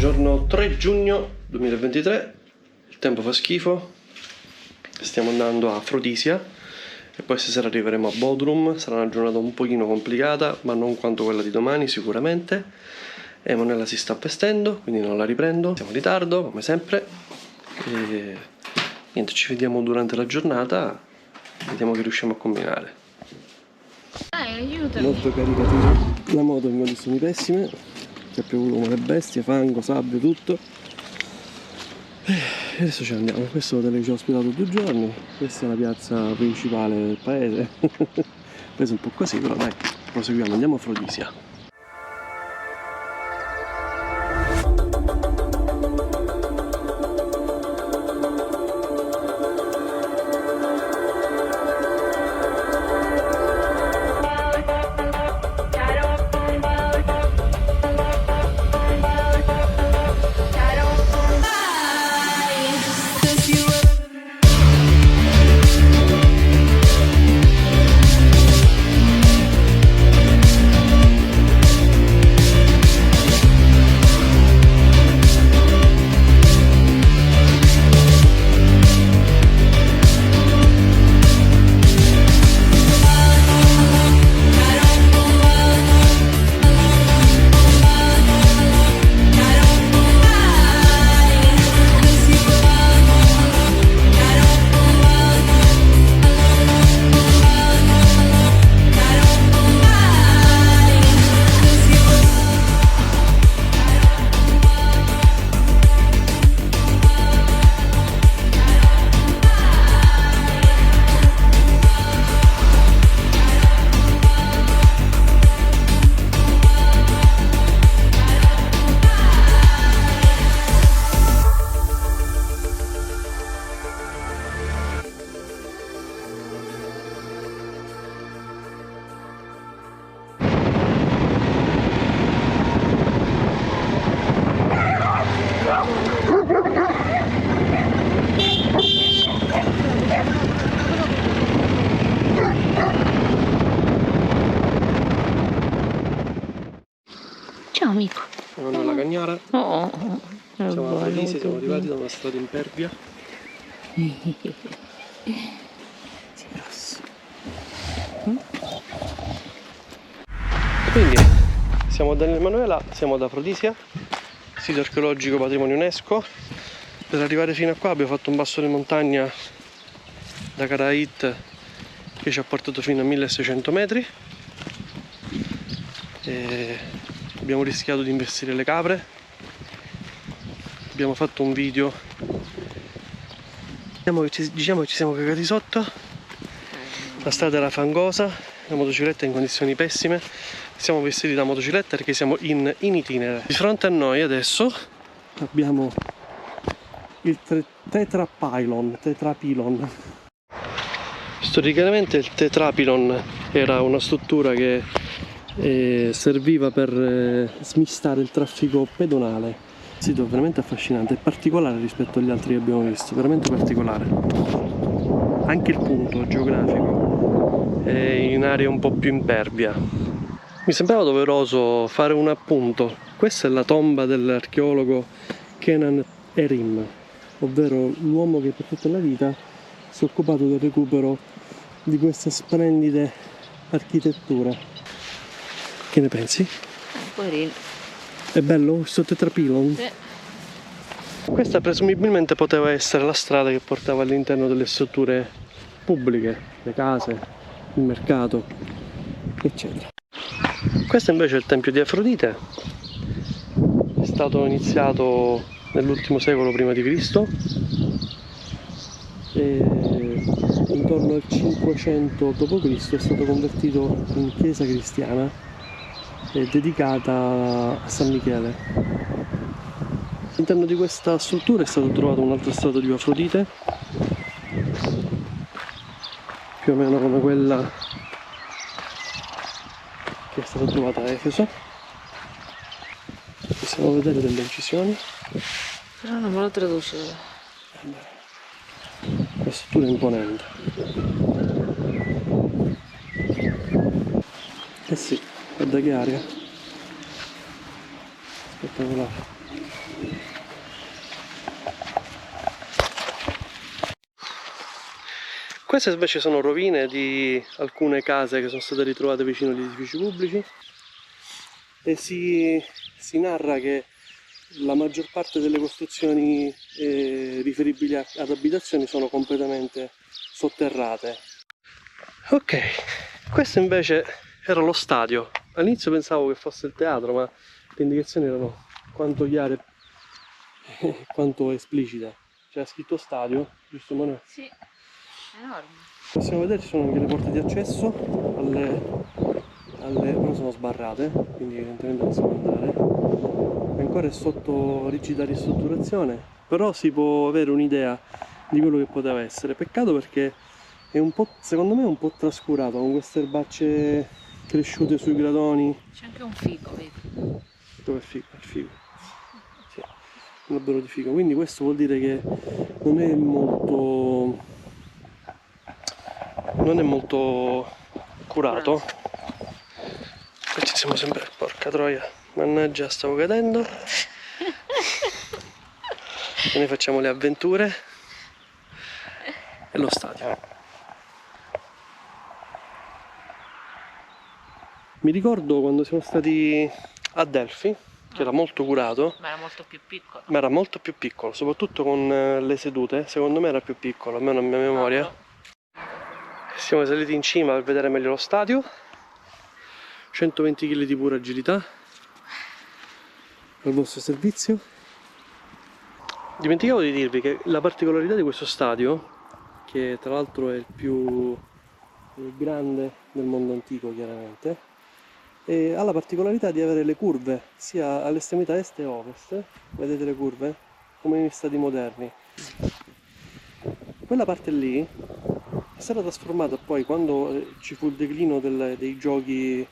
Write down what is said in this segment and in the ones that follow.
Giorno 3 giugno 2023, il tempo fa schifo, stiamo andando a Afrodisia e poi stasera arriveremo a Bodrum. Sarà una giornata un pochino complicata, ma non quanto quella di domani sicuramente. Emanuela si sta vestendo, quindi non la riprendo, siamo in ritardo come sempre e niente, ci vediamo durante la giornata, vediamo che riusciamo a combinare. Aiutami. Molto caricativa la moto in condizioni pessime, che ha piovuto come le bestie, fango, sabbia, tutto. E adesso ce ne andiamo. Questo è l'hotel che ci ha ospitato 2 giorni, questa è la piazza principale del paese. Preso un po' così, però dai, proseguiamo, andiamo a Afrodisia. Ciao amico. Siamo nella Cagnara, Oh, siamo a Afrodisia, siamo arrivati da una strada impervia. Sei rosso. Quindi siamo dall'Emanuela, siamo ad Afrodisia, sito archeologico patrimonio UNESCO. Per arrivare fino a qua abbiamo fatto un passo di montagna da Karait che ci ha portato fino a 1600 metri e abbiamo rischiato di investire le capre. Abbiamo fatto un video, diciamo che ci siamo cagati sotto. La strada era fangosa, la motocicletta è in condizioni pessime. Siamo vestiti da motocicletta perché siamo in itinere. Di fronte a noi adesso abbiamo il tetrapylon. Storicamente il tetrapylon era una struttura che serviva per smistare il traffico pedonale. Sito veramente affascinante, è particolare rispetto agli altri che abbiamo visto, veramente particolare. Anche il punto geografico è in area un po' più impervia. Mi sembrava doveroso fare un appunto. Questa è la tomba dell'archeologo Kenan Erim, ovvero l'uomo che per tutta la vita si è occupato del recupero di queste splendide architetture. Che ne pensi? Poverino. È bello questo tetrapylon? Sì. Questa presumibilmente poteva essere la strada che portava all'interno delle strutture pubbliche, le case, il mercato, eccetera. Questo invece è il tempio di Afrodite, è stato iniziato nell'ultimo secolo prima di Cristo e intorno al 500 d.C. è stato convertito in chiesa cristiana e dedicata a San Michele. All'interno di questa struttura è stato trovato un altro strato di Afrodite, più o meno come quella che è stata trovata a Efeso. Possiamo vedere delle incisioni. Però non me lo traduce. La struttura è imponente. Eh sì, guarda che aria. Spettacolare. Queste invece sono rovine di alcune case che sono state ritrovate vicino agli edifici pubblici e si narra che la maggior parte delle costruzioni riferibili ad abitazioni sono completamente sotterrate. Ok, questo invece era lo stadio. All'inizio pensavo che fosse il teatro, ma le indicazioni erano quanto chiare e quanto esplicite. C'era scritto stadio, giusto Manuel? Sì, enorme. Possiamo vedere ci sono anche le porte di accesso però sono sbarrate, quindi evidentemente non si può andare. Ancora è sotto rigida ristrutturazione, però si può avere un'idea di quello che poteva essere. Peccato perché è un po', secondo me è un po' trascurato, con queste erbacce cresciute sui gradoni. C'è anche un fico, vedi? Dove è figo? Il figo. Sì, un albero di figo. Quindi questo vuol dire che non è molto curato. Qui ci siamo sempre, porca troia, mannaggia, stavo cadendo. E noi facciamo le avventure e lo stadio. Mi ricordo quando siamo stati a Delphi, che era molto curato, Ma era molto più piccolo. ma era molto più piccolo, soprattutto con le sedute, secondo me era più piccolo, almeno a mia memoria. Siamo saliti in cima per vedere meglio lo stadio, 120 kg di pura agilità al vostro servizio. Dimenticavo di dirvi che la particolarità di questo stadio, che tra l'altro è il più grande del mondo antico chiaramente, ha la particolarità di avere le curve sia all'estremità est e ovest. Vedete le curve? Come negli stadi moderni. Quella parte lì è stata trasformata poi quando ci fu il declino dei giochi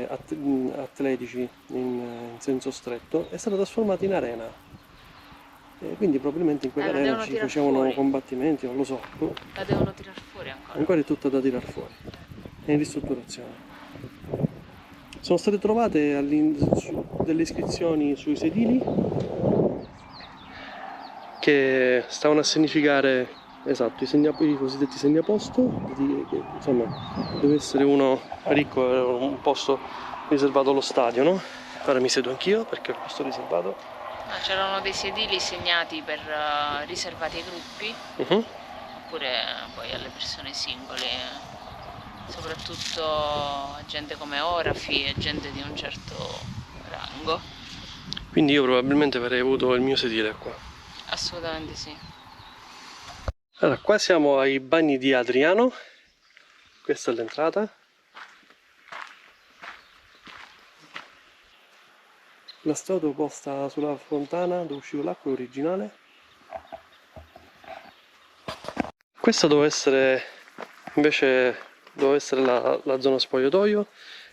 atletici in senso stretto, è stata trasformata in arena. Quindi probabilmente in quell'arena ci facevano fuori. Combattimenti, non lo so. La devono tirar fuori ancora. Ancora è tutta da tirar fuori. È in ristrutturazione. Sono state trovate delle iscrizioni sui sedili che stavano a significare, esatto, i cosiddetti segnaposto, che insomma deve essere uno ricco, era un posto riservato allo stadio, no? Ora mi siedo anch'io perché è il posto riservato. C'erano dei sedili segnati per riservati ai gruppi, oppure poi alle persone singole, soprattutto a gente come orafi e gente di un certo rango. Quindi io probabilmente avrei avuto il mio sedile qua. Assolutamente sì. Allora, qua siamo ai bagni di Adriano, questa è l'entrata. La statua posta sulla fontana dove usciva l'acqua è originale. Questa doveva essere invece la zona spogliatoio.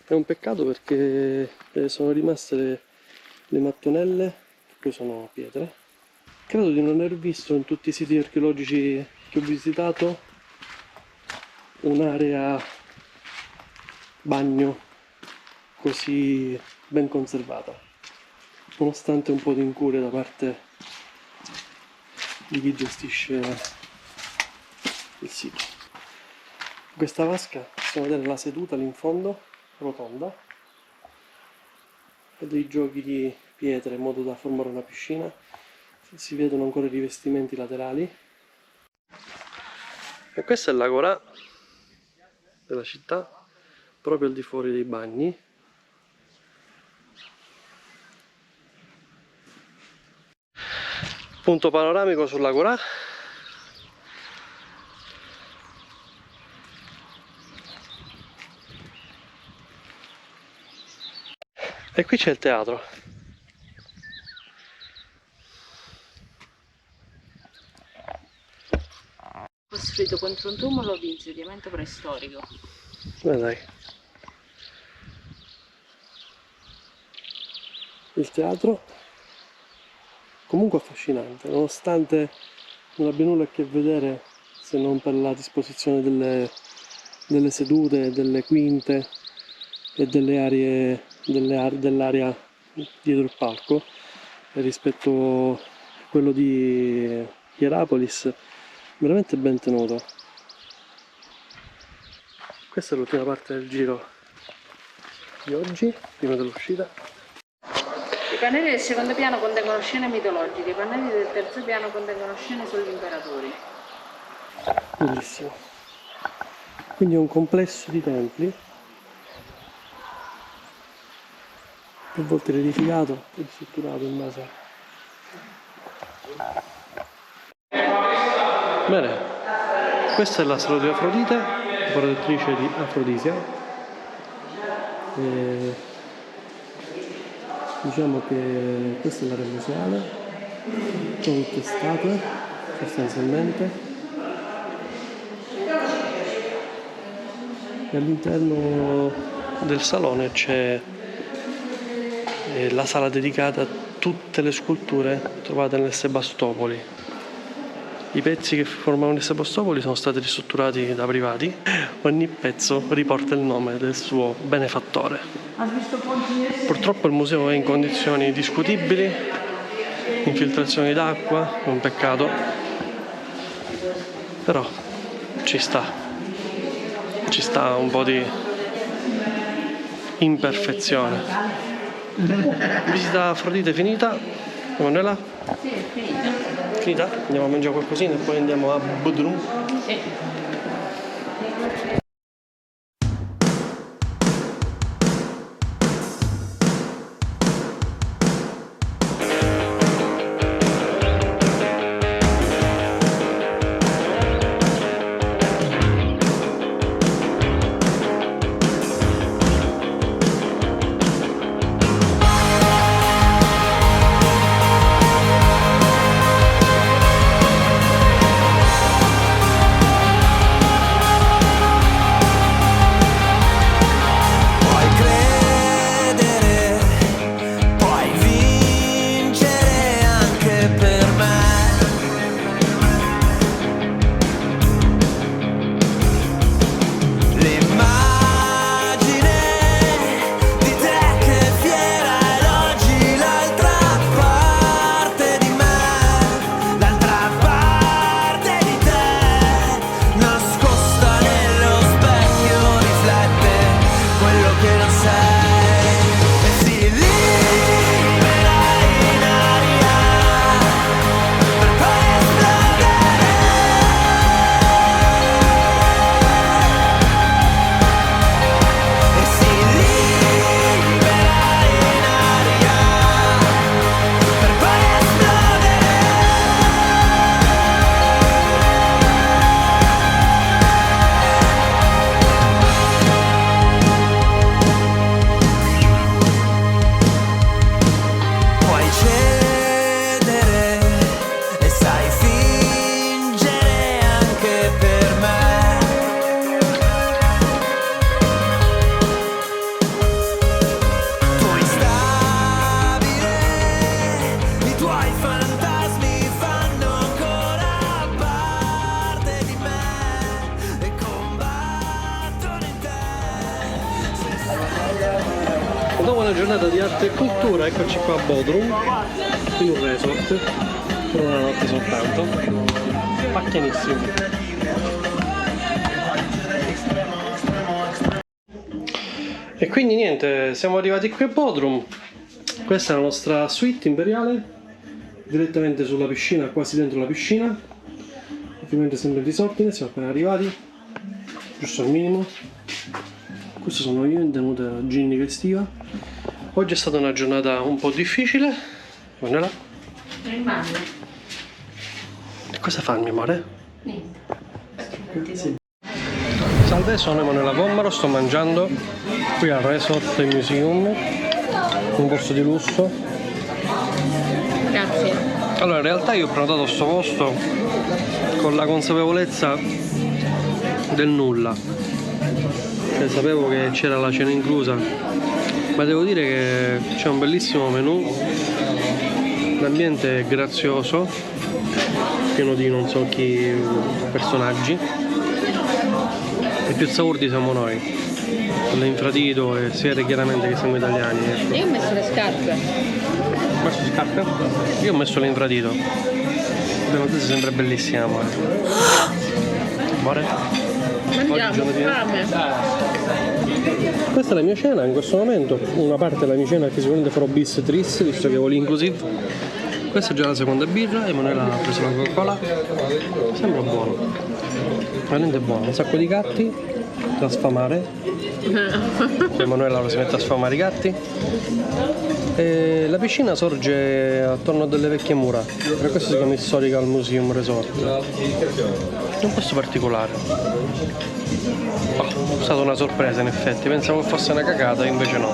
È un peccato perché sono rimaste le mattonelle, che poi sono pietre. Credo di non aver visto in tutti i siti archeologici che ho visitato un'area bagno così ben conservata, nonostante un po' di incuria da parte di chi gestisce il sito. In questa vasca possiamo vedere la seduta lì in fondo, rotonda, e dei giochi di pietre in modo da formare una piscina. Si vedono ancora i rivestimenti laterali. E questo è l'agorà della città, proprio al di fuori dei bagni. Punto panoramico sull'agorà. E qui c'è il teatro. Costruito contro un tumulo di insediamento preistorico. Dai. Il teatro comunque affascinante, nonostante non abbia nulla a che vedere se non per la disposizione delle sedute, delle quinte e dell'area dietro il palco. rispetto a quello di Hierapolis, veramente ben tenuto. Questa è l'ultima parte del giro di oggi, prima dell'uscita. I pannelli del secondo piano contengono scene mitologiche, i pannelli del terzo piano contengono scene sugli imperatori. Bellissimo. Quindi è un complesso di templi, più volte riedificato e ristrutturato in base. Bene, questa è la statua di Afrodite, protettrice di Afrodisia. Diciamo che questa è l'area museale, con tutte statue sostanzialmente. E all'interno del salone c'è la sala dedicata a tutte le sculture trovate nel Sebastopoli. I pezzi che formavano il Sebastopoli sono stati ristrutturati da privati, ogni pezzo riporta il nome del suo benefattore. Purtroppo il museo è in condizioni discutibili, infiltrazioni d'acqua, un peccato, però ci sta un po' di imperfezione. Visita Afrodite finita, Emanuela? Sì, è finita. Finita? Andiamo a mangiare qualcosina e poi andiamo a Bodrum. Sì. Dopo una giornata di arte e cultura, eccoci qua a Bodrum, in un resort, per una notte soltanto, macchianissimo. E quindi niente, siamo arrivati qui a Bodrum, questa è la nostra suite imperiale, direttamente sulla piscina, quasi dentro la piscina, ovviamente sempre in disordine, siamo appena arrivati, giusto il minimo. Questo sono io in tenuta ginnica estiva. Oggi è stata una giornata un po' difficile. Guardala. Rimane. E cosa fa il mio amore? Niente. Sì. Salve, sono Emanuela Vommaro, sto mangiando qui al Resort Museum, un posto di lusso. Grazie. Allora, in realtà io ho prenotato questo posto con la consapevolezza del nulla. Cioè, sapevo che c'era la cena inclusa, ma devo dire che c'è un bellissimo menù, l'ambiente è grazioso, pieno di non so chi personaggi. I più saurdi siamo noi, l'infradito, e si vede chiaramente che siamo italiani. Ecco. Io ho messo le scarpe. Ma scarpe? Io ho messo l'infradito. Abbiamo detto sempre bellissima, amore. Amore? Mangiamo, fame. Questa è la mia cena in questo momento. Una parte della mia cena che sicuramente farò bis e tris, visto che voglio inclusive. Questa è già la seconda birra, Emanuela ha preso la Coca-Cola. Sembra buono. Veramente buono. Un sacco di gatti da sfamare. Emanuela ora si mette a sfamare i gatti. E la piscina sorge attorno a delle vecchie mura. Per questo si chiama Historical Museum Resort. È un posto particolare. Oh, è stata una sorpresa in effetti, pensavo che fosse una cagata, invece no.